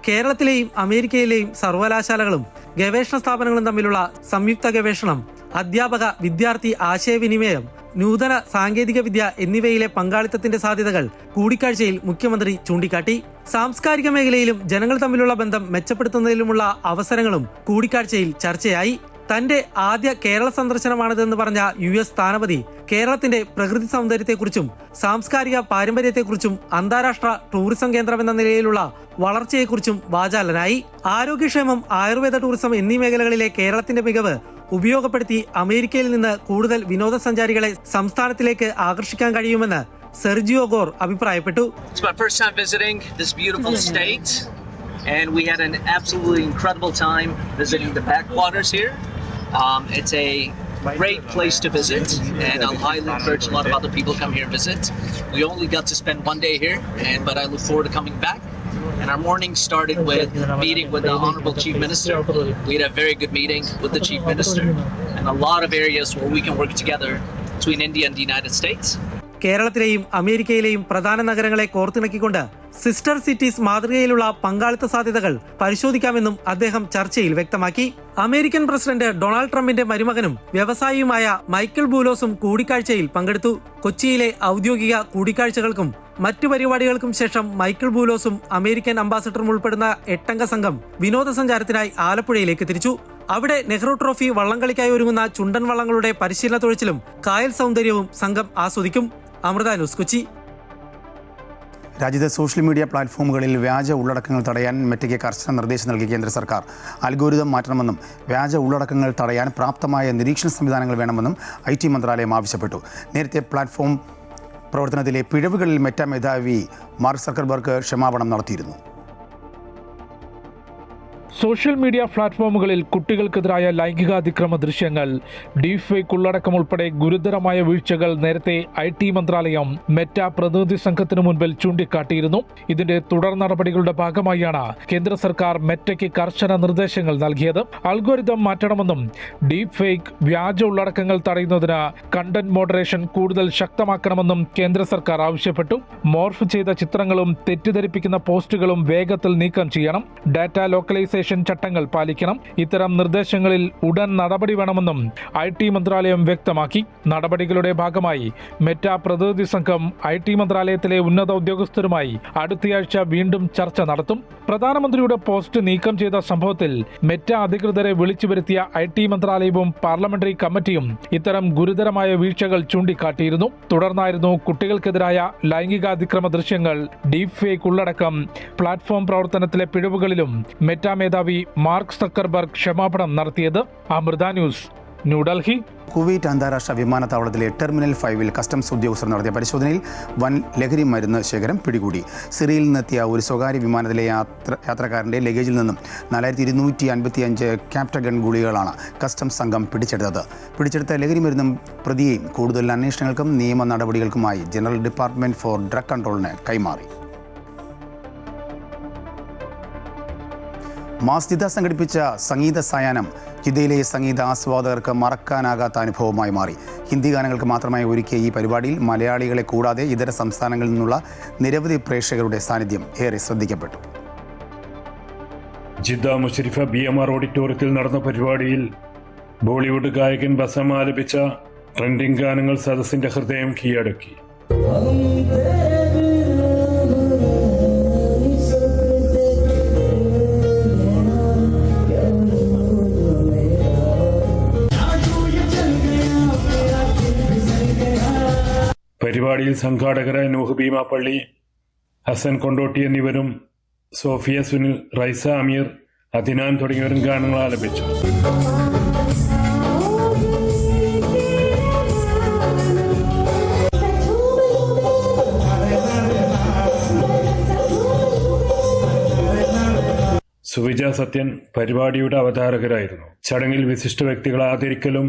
കേരളത്തിലെയും അമേരിക്കയിലെയും സർവകലാശാലകളും ഗവേഷണ സ്ഥാപനങ്ങളും തമ്മിലുള്ള സംയുക്ത ഗവേഷണം, അധ്യാപക വിദ്യാർത്ഥി ആശയവിനിമയം, നൂതന സാങ്കേതിക വിദ്യ എന്നിവയിലെ പങ്കാളിത്തത്തിന്റെ സാധ്യതകൾ കൂടിക്കാഴ്ചയിൽ മുഖ്യമന്ത്രി ചൂണ്ടിക്കാട്ടി. സാംസ്കാരിക മേഖലയിലും ജനങ്ങൾ തമ്മിലുള്ള ബന്ധം മെച്ചപ്പെടുത്തുന്നതിലുമുള്ള അവസരങ്ങളും കൂടിക്കാഴ്ചയിൽ ചർച്ചയായി. തന്റെ ആദ്യ കേരള സന്ദർശനമാണിതെന്ന് പറഞ്ഞ US സ്ഥാനപതി കേരളത്തിന്റെ പ്രകൃതി സൗന്ദര്യത്തെക്കുറിച്ചും സാംസ്കാരിക പാരമ്പര്യത്തെക്കുറിച്ചും അന്താരാഷ്ട്ര ടൂറിസം കേന്ദ്രമെന്ന നിലയിലുള്ള വളർച്ചയെക്കുറിച്ചും വാചാലനായി. ആരോഗ്യക്ഷേമം, ആയുർവേദ, ടൂറിസം എന്നീ മേഖലകളിലെ കേരളത്തിന്റെ മികവ് ഉപയോഗപ്പെടുത്തി അമേരിക്കയിൽ നിന്ന് കൂടുതൽ വിനോദസഞ്ചാരികളെ സംസ്ഥാനത്തിലേക്ക് ആകർഷിക്കാൻ കഴിയുമെന്ന് സെർജിയോ ഗോർ അഭിപ്രായപ്പെട്ടു. And we had an absolutely incredible time visiting the backwaters here. It's a great place to visit, and I'll highly encourage a lot of other people to come here and visit. We only got to spend one day here, but I look forward to coming back And our morning started with meeting with the Honorable Chief Minister. We had a very good meeting with the Chief Minister and a lot of areas where we can work together between India and the United States. കേരളത്തിലെയും അമേരിക്കയിലെയും പ്രധാന നഗരങ്ങളെ കോർത്തിണക്കിക്കൊണ്ട് sister cities മാതൃകയിലുള്ള പങ്കാളിത്ത സാധ്യതകൾ പരിശോധിക്കാമെന്നും അദ്ദേഹം ചർച്ചയിൽ വ്യക്തമാക്കി. American president Donald ട്രംപിന്റെ മരുമകനും വ്യവസായിയുമായ മൈക്കിൾ ബൂലോസും കൂടിക്കാഴ്ചയിൽ പങ്കെടുത്തു. കൊച്ചിയിലെ ഔദ്യോഗിക കൂടിക്കാഴ്ചകൾക്കും മറ്റു പരിപാടികൾക്കും ശേഷം മൈക്കിൾ ബൂലോസും അമേരിക്കൻ അംബാസഡറും ഉൾപ്പെടുന്ന 8-അംഗ സംഘം വിനോദസഞ്ചാരത്തിനായി ആലപ്പുഴയിലേക്ക് തിരിച്ചു. അവിടെ നെഹ്റു ട്രോഫി വള്ളംകളിക്കായി ഒരുങ്ങുന്ന ചുണ്ടൻ വള്ളങ്ങളുടെ പരിശീലന തൊഴിച്ചിലും കായൽ സൗന്ദര്യവും സംഘം ആസ്വദിക്കും. അമൃത ന്യൂസ്, കൊച്ചി. രാജ്യത്തെ സോഷ്യൽ മീഡിയ പ്ലാറ്റ്ഫോമുകളിൽ വ്യാജ ഉള്ളടക്കങ്ങൾ തടയാൻ മെറ്റയ്ക്ക് കർശന നിർദ്ദേശം നൽകിയ കേന്ദ്ര സർക്കാർ അൽഗോരിതം മാറ്റണമെന്നും വ്യാജ ഉള്ളടക്കങ്ങൾ തടയാൻ പ്രാപ്തമായ നിരീക്ഷണ സംവിധാനങ്ങൾ വേണമെന്നും IT മന്ത്രാലയം ആവശ്യപ്പെട്ടു. നേരത്തെ പ്ലാറ്റ്ഫോം പ്രവർത്തനത്തിലെ പിഴവുകളിൽ മെറ്റ മേധാവി മാർക്ക് സക്കർബർഗ് ക്ഷമാപണം നടത്തിയിരുന്നു. സോഷ്യൽ മീഡിയ പ്ലാറ്റ്ഫോമുകളിൽ കുട്ടികൾക്കെതിരായ ലൈംഗികാതിക്രമ ദൃശ്യങ്ങൾ, ഡീപ് ഫേക്ക് ഉള്ളടക്കം ഉൾപ്പെടെ ഗുരുതരമായ വീഴ്ചകൾ നേരത്തെ IT മന്ത്രാലയം മെറ്റ പ്രതിനിധി സംഘത്തിനു മുൻപിൽ ചൂണ്ടിക്കാട്ടിയിരുന്നു. ഇതിന്റെ തുടർ നടപടികളുടെ ഭാഗമായാണ് കേന്ദ്ര സർക്കാർ മെറ്റയ്ക്ക് കർശന നിർദ്ദേശങ്ങൾ നൽകിയത്. അൽഗോരിതം മാറ്റണമെന്നും ഡീപ് ഫേക്ക് വ്യാജ ഉള്ളടക്കങ്ങൾ തടയുന്നതിന് കണ്ടന്റ് മോഡറേഷൻ കൂടുതൽ ശക്തമാക്കണമെന്നും കേന്ദ്ര സർക്കാർ ആവശ്യപ്പെട്ടു. മോർഫ് ചെയ്ത ചിത്രങ്ങളും തെറ്റിദ്ധരിപ്പിക്കുന്ന പോസ്റ്റുകളും വേഗത്തിൽ നീക്കം ചെയ്യണം. ഡാറ്റ ലോക്കലൈസേഷൻ ചട്ടങ്ങൾ പാലിക്കണം. ഇത്തരം നിർദ്ദേശങ്ങളിൽ ഉടൻ നടപടി വേണമെന്നും IT മന്ത്രാലയം വ്യക്തമാക്കി. നടപടികളുടെ ഭാഗമായി മെറ്റ പ്രതിനിധി സംഘം IT മന്ത്രാലയത്തിലെ ഉന്നത ഉദ്യോഗസ്ഥരുമായി അടുത്തയാഴ്ച വീണ്ടും ചർച്ച നടത്തും. പ്രധാനമന്ത്രിയുടെ പോസ്റ്റ് നീക്കം ചെയ്ത സംഭവത്തിൽ മെറ്റ അധികൃതരെ വിളിച്ചു വരുത്തിയ IT മന്ത്രാലയവും പാർലമെന്ററി കമ്മിറ്റിയും ഇത്തരം ഗുരുതരമായ വീഴ്ചകൾ ചൂണ്ടിക്കാട്ടിയിരുന്നു. തുടർന്നായിരുന്നു കുട്ടികൾക്കെതിരായ ലൈംഗികാതിക്രമ ദൃശ്യങ്ങൾ, ഡീപ് ഫേക്ക് ഉള്ളടക്കം, പ്ലാറ്റ്ഫോം പ്രവർത്തനത്തിലെ പിഴവുകളിലും മെറ്റ മേധാവി മാർക്ക് സക്കർബർഗ് ക്ഷമാപണം നടത്തിയത്. അമൃത ന്യൂസ്, ന്യൂഡൽഹി. കുവൈറ്റ് അന്താരാഷ്ട്ര വിമാനത്താവളത്തിലെ ടെർമിനൽ 5-ൽ കസ്റ്റംസ് ഉദ്യോഗസ്ഥർ നടത്തിയ പരിശോധനയിൽ വൻ ലഹരി മരുന്ന് ശേഖരം പിടികൂടി. സിറിയയിൽ നിന്നെത്തിയ ഒരു സ്വകാര്യ വിമാനത്തിലെ യാത്രക്കാരൻ്റെ ലഗേജിൽ നിന്നും 4255 ക്യാപ്റ്റഗൺ ഗുളികകളാണ് കസ്റ്റംസ് സംഘം പിടിച്ചെടുത്തത്. പിടിച്ചെടുത്ത ലഹരി മരുന്നും പ്രതിയെയും കൂടുതൽ അന്വേഷണങ്ങൾക്കും നിയമ നടപടികൾക്കുമായി ജനറൽ ഡിപ്പാർട്ട്മെന്റ് ഫോർ ഡ്രഗ് കൺട്രോളിന് കൈമാറി. മാസ്ജിദ സംഘടിപ്പിച്ച സംഗീത സായാഹ്നം ജിദ്ദയിലെ സംഗീത ആസ്വാദകർക്ക് മറക്കാനാകാത്ത അനുഭവമായി മാറി. ഹിന്ദി ഗാനങ്ങൾക്ക് മാത്രമായി ഒരുക്കിയ ഈ പരിപാടിയിൽ മലയാളികളെ കൂടാതെ ഇതര സംസ്ഥാനങ്ങളിൽ നിന്നുള്ള നിരവധി പ്രേക്ഷകരുടെ സാന്നിധ്യം ഏറെ ശ്രദ്ധിക്കപ്പെട്ടു. ജിദ്ദ മുഷരിഫ BMR ഓഡിറ്റോറിയത്തിൽ നടന്ന പരിപാടിയിൽ ബോളിവുഡ് ഗായകൻ ബസം ആലപിച്ച ട്രെൻഡിംഗ് ഗാനങ്ങൾ സദസ്സിന്റെ ഹൃദയം കീഴടക്കി. പരിപാടിയിൽ സംഘാടകരായ നൂഹ് ഭീമാപ്പള്ളി, ഹസൻ കൊണ്ടോട്ടി എന്നിവരും സോഫിയ സുനിൽ, റൈസ അമീർ, അദിനാൻ തുടങ്ങിയവരും ഗാനങ്ങൾ ആലപിച്ചു. സുവിജ സത്യൻ പരിപാടിയുടെ അവതാരകരായിരുന്നു. ചടങ്ങിൽ വിശിഷ്ട വ്യക്തികളെ ആദരിക്കലും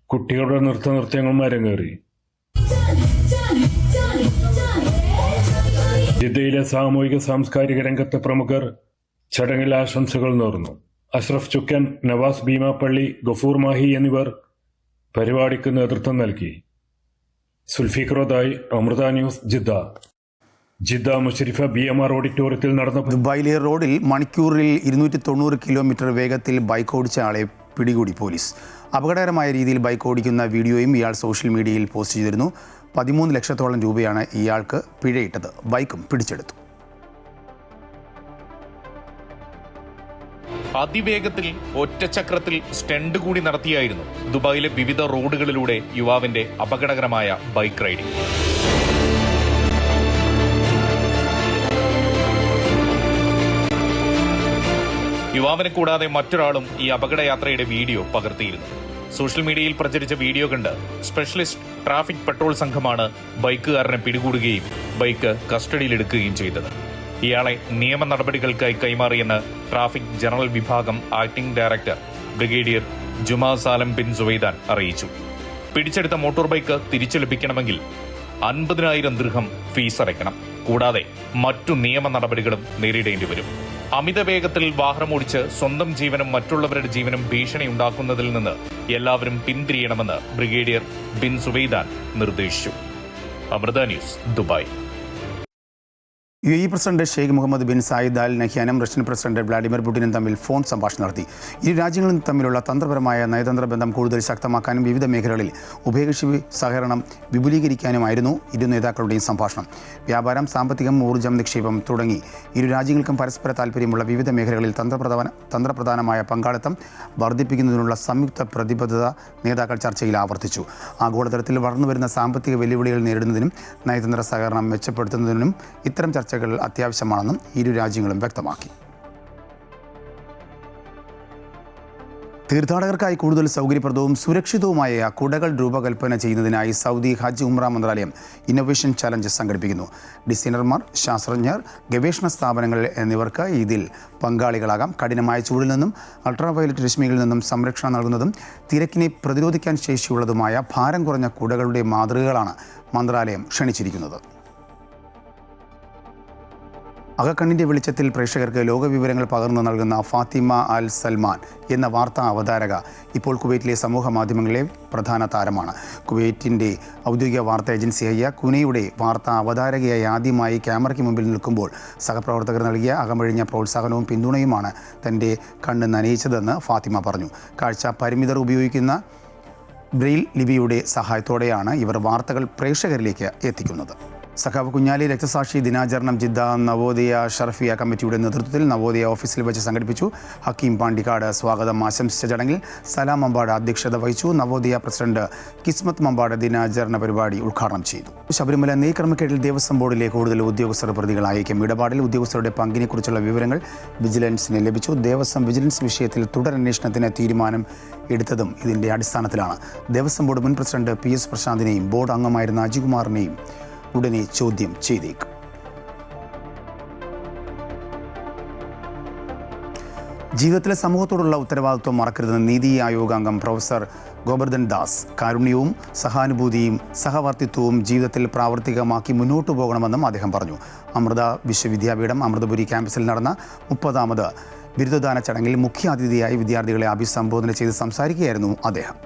കുട്ടികളുടെ നൃത്തനൃത്യങ്ങളും അരങ്ങേറി. ജിദ്ദയിലെ സാമൂഹിക സാംസ്കാരിക രംഗത്തെ പ്രമുഖർ ചടങ്ങിൽ ആശംസകൾ നേർന്നു. അഷ്റഫ് ചുക്കൻ, നവാസ് ഭീമാപ്പള്ളി, ഗഫൂർ മാഹി എന്നിവർ പരിപാടിക്ക് നേതൃത്വം നൽകി. സുൽഫിഖ്രോദായി, Amrita News, Jeddah. Jeddah Mushrifa BMR ഓഡിറ്റോറിയത്തിൽ നടന്ന ദുബായിലെ റോഡിൽ മണിക്കൂറിൽ 290 കിലോമീറ്റർ വേഗത്തിൽ ബൈക്ക് ഓടിച്ച ആളെ പിടികൂടി പോലീസ്. അപകടകരമായ രീതിയിൽ ബൈക്ക് ഓടിക്കുന്ന വീഡിയോയും ഇയാൾ സോഷ്യൽ മീഡിയയിൽ പോസ്റ്റ് ചെയ്തിരുന്നു. 13 ലക്ഷത്തോളം രൂപയാണ് ഇയാൾക്ക് പിഴയിട്ടത്. ബൈക്കും പിടിച്ചെടുത്തു. അതിവേഗത്തിൽ ഒറ്റച്ചക്രത്തിൽ സ്റ്റണ്ട് കൂടി നടത്തിയായിരുന്നു ദുബായിലെ വിവിധ റോഡുകളിലൂടെ യുവാവിന്റെ അപകടകരമായ ബൈക്ക് റൈഡിംഗ്. യുവാവിനെ കൂടാതെ മറ്റൊരാളും ഈ അപകടയാത്രയുടെ വീഡിയോ പകർത്തിയിരുന്നു. സോഷ്യൽ മീഡിയയിൽ പ്രചരിച്ച വീഡിയോ കണ്ട് സ്പെഷ്യലിസ്റ്റ് ട്രാഫിക് പെട്രോൾ സംഘമാണ് ബൈക്കുകാരനെ പിടികൂടുകയും ബൈക്ക് കസ്റ്റഡിയിലെടുക്കുകയും ചെയ്തത്. ഇയാളെ നിയമ നടപടികൾക്കായി കൈമാറിയെന്ന് ട്രാഫിക് ജനറൽ വിഭാഗം ആക്ടിംഗ് ഡയറക്ടർ ബ്രിഗേഡിയർ ജുമാ സാലം ബിൻ സുവൈദാൻ അറിയിച്ചു. പിടിച്ചെടുത്ത മോട്ടോർ ബൈക്ക് തിരിച്ചു ലഭിക്കണമെങ്കിൽ 50,000 ദിർഹം ഫീസ് അടയ്ക്കണം. കൂടാതെ മറ്റു നിയമ നടപടികളും നേരിടേണ്ടി വരും. അമിത വേഗത്തിൽ വാഹനമോടിച്ച് സ്വന്തം ജീവനും മറ്റുള്ളവരുടെ ജീവനും ഭീഷണി ഉണ്ടാക്കുന്നതിൽ നിന്ന് എല്ലാവരും പിന്തിരിയണമെന്ന് ബ്രിഗേഡിയർ ബിൻ സുവൈദാൻ നിർദ്ദേശിച്ചു. Amrita News, Dubai. UAE president Sheikh Mohammed bin Zayed Al നഹ്യാനും റഷ്യൻ പ്രസിഡന്റ് വ്ളാഡിമിർ പുടിനും തമ്മിൽ ഫോൺ സംഭാഷണം നടത്തി. ഇരു രാജ്യങ്ങളും തമ്മിലുള്ള തന്ത്രപരമായ നയതന്ത്ര ബന്ധം കൂടുതൽ ശക്തമാക്കാനും വിവിധ മേഖലകളിൽ ഉഭയകക്ഷി സഹകരണം വിപുലീകരിക്കാനുമായിരുന്നു ഇരു നേതാക്കളുടെയും സംഭാഷണം. വ്യാപാരം, സാമ്പത്തികം, ഊർജ്ജം, നിക്ഷേപം തുടങ്ങി ഇരു രാജ്യങ്ങൾക്കും പരസ്പര താൽപ്പര്യമുള്ള വിവിധ മേഖലകളിൽ തന്ത്രപ്രധാനമായ പങ്കാളിത്തം വർദ്ധിപ്പിക്കുന്നതിനുള്ള സംയുക്ത പ്രതിബദ്ധത നേതാക്കൾ ചർച്ചയിൽ ആവർത്തിച്ചു. ആഗോളതലത്തിൽ വളർന്നുവരുന്ന സാമ്പത്തിക വെല്ലുവിളികൾ നേരിടുന്നതിനും നയതന്ത്ര സഹകരണം മെച്ചപ്പെടുത്തുന്നതിനും ഇത്തരം ചർച്ചകൾ അത്യാവശ്യമാണെന്നും ഇരു രാജ്യങ്ങളും വ്യക്തമാക്കി. തീർത്ഥാടകർക്കായി കൂടുതൽ സൗകര്യപ്രദവും സുരക്ഷിതവുമായ കുടകൾ രൂപകൽപ്പന ചെയ്യുന്നതിനായി സൗദി ഹജ്ജ് ഉംറ മന്ത്രാലയം ഇന്നൊവേഷൻ ചലഞ്ച് സംഘടിപ്പിക്കുന്നു. ഡിസൈനർമാർ, ശാസ്ത്രജ്ഞർ, ഗവേഷണ സ്ഥാപനങ്ങൾ എന്നിവർക്ക് ഇതിൽ പങ്കാളികളാകാം. കഠിനമായ ചൂടിൽ നിന്നും അൾട്രാവയലറ്റ് രശ്മികളിൽ നിന്നും സംരക്ഷണം നൽകുന്നതും തിരക്കിനെ പ്രതിരോധിക്കാൻ ശേഷിയുള്ളതുമായ ഭാരം കുറഞ്ഞ കുടകളുടെ മാതൃകകളാണ് മന്ത്രാലയം ക്ഷണിച്ചിരിക്കുന്നത്. അകക്കണ്ണിൻ്റെ വെളിച്ചത്തിൽ പ്രേക്ഷകർക്ക് ലോകവിവരങ്ങൾ പകർന്നു നൽകുന്ന ഫാത്തിമ അൽ സൽമാൻ എന്ന വാർത്താ അവതാരക ഇപ്പോൾ കുവൈറ്റിലെ സമൂഹ മാധ്യമങ്ങളിലെ പ്രധാന താരമാണ്. കുവൈറ്റിൻ്റെ ഔദ്യോഗിക വാർത്താ ഏജൻസിയായ കുനയുടെ വാർത്താ അവതാരകയായി ആദ്യമായി ക്യാമറയ്ക്ക് മുമ്പിൽ നിൽക്കുമ്പോൾ സഹപ്രവർത്തകർ നൽകിയ അകമഴിഞ്ഞ പ്രോത്സാഹനവും പിന്തുണയുമാണ് തൻ്റെ കണ്ണ് നനയിച്ചതെന്ന് ഫാത്തിമ പറഞ്ഞു. കാഴ്ച പരിമിതർ ഉപയോഗിക്കുന്ന ബ്രെയിൽ ലിപിയുടെ സഹായത്തോടെയാണ് ഇവർ വാർത്തകൾ പ്രേക്ഷകരിലേക്ക് എത്തിക്കുന്നത്. സഖാവ് കുഞ്ഞാലി രക്തസാക്ഷി ദിനാചരണം ജിദ്ദ നവോദയ ഷർഫിയ കമ്മിറ്റിയുടെ നേതൃത്വത്തിൽ നവോദയ ഓഫീസിൽ വെച്ച് സംഘടിപ്പിച്ചു. ഹക്കീം പാണ്ടിക്കാട് സ്വാഗതം ആശംസിച്ച ചടങ്ങിൽ സലാം മമ്പാട് അധ്യക്ഷത വഹിച്ചു. നവോദയ പ്രസിഡന്റ് കിസ്മത്ത് മമ്പാട് ദിനാചരണ പരിപാടി ഉദ്ഘാടനം ചെയ്തു. ശബരിമല നെയ്ക്രമക്കേടിൽ ദേവസ്വം ബോർഡിലെ കൂടുതൽ ഉദ്യോഗസ്ഥർ പ്രതികളായേക്കും. ഇടപാടിൽ ഉദ്യോഗസ്ഥരുടെ പങ്കിനെക്കുറിച്ചുള്ള വിവരങ്ങൾ വിജിലൻസിന് ലഭിച്ചു. ദേവസ്വം വിജിലൻസ് വിഷയത്തിൽ തുടരന്വേഷണത്തിന് തീരുമാനം എടുത്തതും ഇതിൻ്റെ അടിസ്ഥാനത്തിലാണ്. ദേവസ്വം ബോർഡ് മുൻ പ്രസിഡന്റ് PS പ്രശാന്തിനെയും ബോർഡ് അംഗമായിരുന്ന അജികുമാറിനെയും ഉടനെ ചോദ്യം ചെയ്തേക്കും. ജീവിതത്തിലെ സമൂഹത്തോടുള്ള ഉത്തരവാദിത്വം മറക്കരുതെന്ന് നീതി ആയോഗ് അംഗം പ്രൊഫസർ ഗോബർധൻ ദാസ്. കാരുണ്യവും സഹാനുഭൂതിയും സഹവർത്തിത്വവും ജീവിതത്തിൽ പ്രാവർത്തികമാക്കി മുന്നോട്ടു പോകണമെന്നും അദ്ദേഹം പറഞ്ഞു. അമൃത വിശ്വവിദ്യാപീഠം അമൃതപുരി ക്യാമ്പസിൽ നടന്ന 30ാമത് ബിരുദദാന ചടങ്ങിൽ മുഖ്യാതിഥിയായി വിദ്യാർത്ഥികളെ അഭിസംബോധന ചെയ്ത് സംസാരിക്കുകയായിരുന്നു അദ്ദേഹം.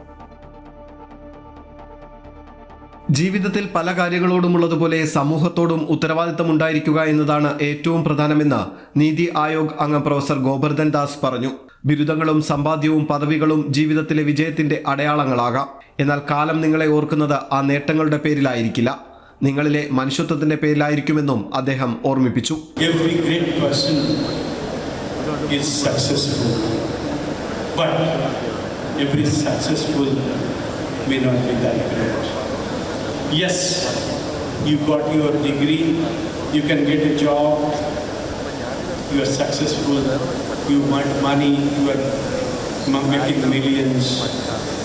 ജീവിതത്തിൽ പല കാര്യങ്ങളോടുമുള്ളതുപോലെ സമൂഹത്തോടും ഉത്തരവാദിത്തം ഉണ്ടായിരിക്കുക എന്നതാണ് ഏറ്റവും പ്രധാനമെന്ന് നീതി ആയോഗ് അംഗം പ്രൊഫസർ ഗോബർധൻ ദാസ് പറഞ്ഞു. ബിരുദങ്ങളും സമ്പാദ്യവും പദവികളും ജീവിതത്തിലെ വിജയത്തിന്റെ അടയാളങ്ങളാകാം. എന്നാൽ കാലം നിങ്ങളെ ഓർക്കുന്നത് ആ നേട്ടങ്ങളുടെ പേരിലായിരിക്കില്ല, നിങ്ങളിലെ മനുഷ്യത്വത്തിന്റെ പേരിലായിരിക്കുമെന്നും അദ്ദേഹം ഓർമ്മിപ്പിച്ചു. Yes, you got your degree, you can get a job, you are successful, you want money, you are making millions,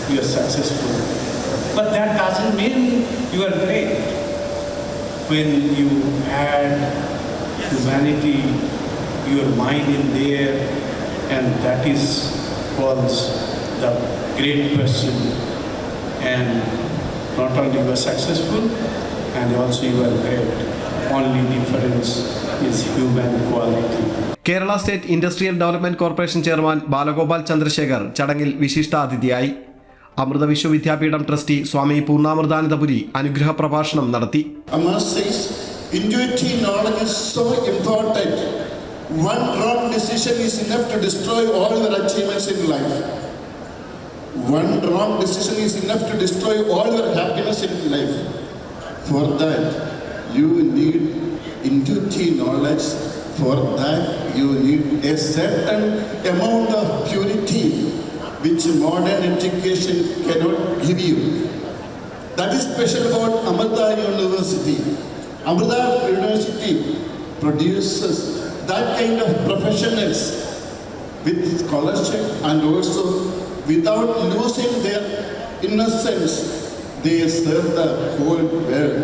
you are successful. But that doesn't mean you are great. When you add humanity, your mind in there, and that is called the great person. And not only you are successful, and also you are great. Only difference is human quality. Kerala state industrial development corporation chairman Balagopal Chandrasekhar ചടങ്ങിൽ വിശിഷ്ടാതിഥിയായി. Amrita Vishwa Vidyapeetham trustee Swami Purnamritanandapuri അനുഗ്രഹ പ്രഭാഷണം നടത്തി. Intuitive knowledge is so important. One wrong decision is enough to destroy all your achievements in life. One wrong decision is enough to destroy all your happiness in life. For that, you need intuitive knowledge. For that, you need a certain amount of purity which modern education cannot give you. That is special about Amrita University. Amrita University produces that kind of professionals with scholarship and also without losing their innocence, they serve the whole world.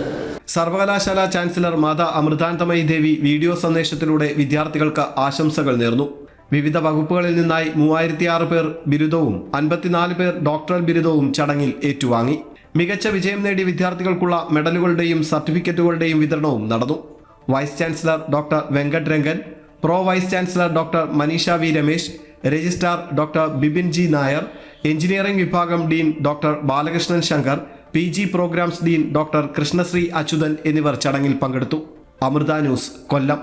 സർവകലാശാല chancellor Mata Amritanandamayi ദേവി video സന്ദേശത്തിലൂടെ വിദ്യാർത്ഥികൾക്ക് ആശംസകൾ നേർന്നു. വിവിധ വകുപ്പുകളിൽ നിന്നായി 3006 പേർ ബിരുദവും 54 പേർ ഡോക്ടറൽ ബിരുദവും ചടങ്ങിൽ ഏറ്റുവാങ്ങി. മികച്ച വിജയം നേടിയ വിദ്യാർത്ഥികൾക്കുള്ള മെഡലുകളുടെയും സർട്ടിഫിക്കറ്റുകളുടെയും വിതരണവും നടന്നു. Vice chancellor doctor Venkat Rangan, pro vice chancellor doctor Manisha V Ramesh, registrar doctor Bipin G Nair, engineering വിഭാഗം dean doctor Balakrishnan Shankar, PG programmes dean doctor Krishnasree Achuthan എന്നിവർ ചടങ്ങിൽ പങ്കെടുത്തു. അമൃത ന്യൂസ്, കൊല്ലം.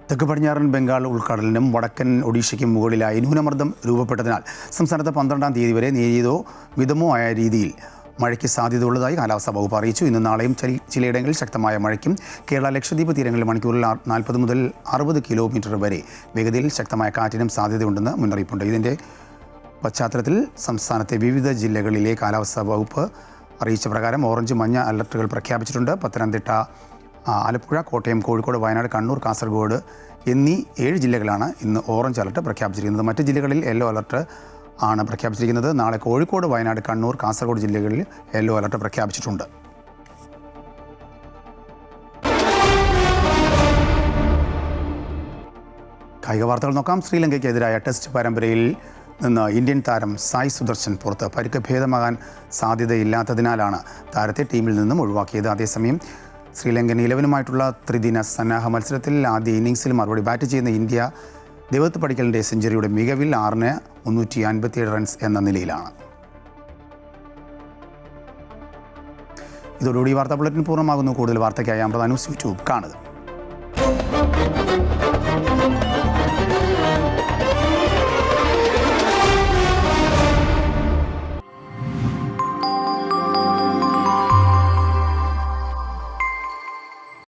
തെക്ക് പടിഞ്ഞാറൻ ബംഗാൾ ഉൾക്കടലിനും വടക്കൻ ഒഡീഷയ്ക്കും മുകളിലായി ന്യൂനമർദ്ദം രൂപപ്പെട്ടതിനാൽ സംസ്ഥാനത്ത് 12-ാം തീയതി വരെ നേരിയതോ മിതമോ ആയ രീതിയിൽ മഴയ്ക്ക് സാധ്യതയുള്ളതായി കാലാവസ്ഥാ വകുപ്പ് അറിയിച്ചു. ഇന്നും നാളെയും ചിലയിടങ്ങളിൽ ശക്തമായ മഴയ്ക്കും കേരള ലക്ഷദ്വീപ് തീരങ്ങളിൽ മണിക്കൂറിൽ 40 മുതൽ 60 കിലോമീറ്റർ വരെ വേഗതയിൽ ശക്തമായ കാറ്റിനും സാധ്യതയുണ്ടെന്ന് മുന്നറിയിപ്പുണ്ട്. ഇതിൻ്റെ പശ്ചാത്തലത്തിൽ സംസ്ഥാനത്തെ വിവിധ ജില്ലകളിലെ കാലാവസ്ഥാ വകുപ്പ് അറിയിച്ച പ്രകാരം ഓറഞ്ച്, മഞ്ഞ അലർട്ടുകൾ പ്രഖ്യാപിച്ചിട്ടുണ്ട്. പത്തനംതിട്ട, ആലപ്പുഴ, കോട്ടയം, കോഴിക്കോട്, വയനാട്, കണ്ണൂർ, കാസർഗോഡ് എന്നീ 7 ജില്ലകളാണ് ഇന്ന് ഓറഞ്ച് അലർട്ട് പ്രഖ്യാപിച്ചിരിക്കുന്നത്. മറ്റ് ജില്ലകളിൽ യെല്ലോ അലർട്ട് ആണ് പ്രഖ്യാപിച്ചിരിക്കുന്നത്. നാളെ കോഴിക്കോട്, വയനാട്, കണ്ണൂർ, കാസർഗോഡ് ജില്ലകളിൽ യെല്ലോ അലർട്ട് പ്രഖ്യാപിച്ചിട്ടുണ്ട്. കായിക വാർത്തകൾ നോക്കാം. ശ്രീലങ്കയ്ക്കെതിരായ ടെസ്റ്റ് പരമ്പരയിൽ നിന്ന് ഇന്ത്യൻ താരം സായ് സുദർശൻ പുറത്ത്. പരിക്ക് ഭേദമാകാൻ സാധ്യതയില്ലാത്തതിനാലാണ് താരത്തെ ടീമിൽ നിന്നും ഒഴിവാക്കിയത്. അതേസമയം ശ്രീലങ്കൻ 11-മായിട്ടുള്ള ത്രിദിന സന്നാഹ മത്സരത്തിൽ ആദ്യ ഇന്നിംഗ്സിൽ മറുപടി ബാറ്റ് ചെയ്യുന്ന ഇന്ത്യ ദേവത്ത് പടിക്കലിൻ്റെ സെഞ്ചുറിയുടെ മികവിൽ 6-ന് 357 റൺസ് എന്ന നിലയിലാണ്. ഇതോടുകൂടി വാർത്താ ബുള്ളറ്റിൻ പൂർണ്ണമാകുന്നു. കൂടുതൽ വാർത്തയ്ക്കായി അമൃത ന്യൂസ് യൂട്യൂബ് കാണുക.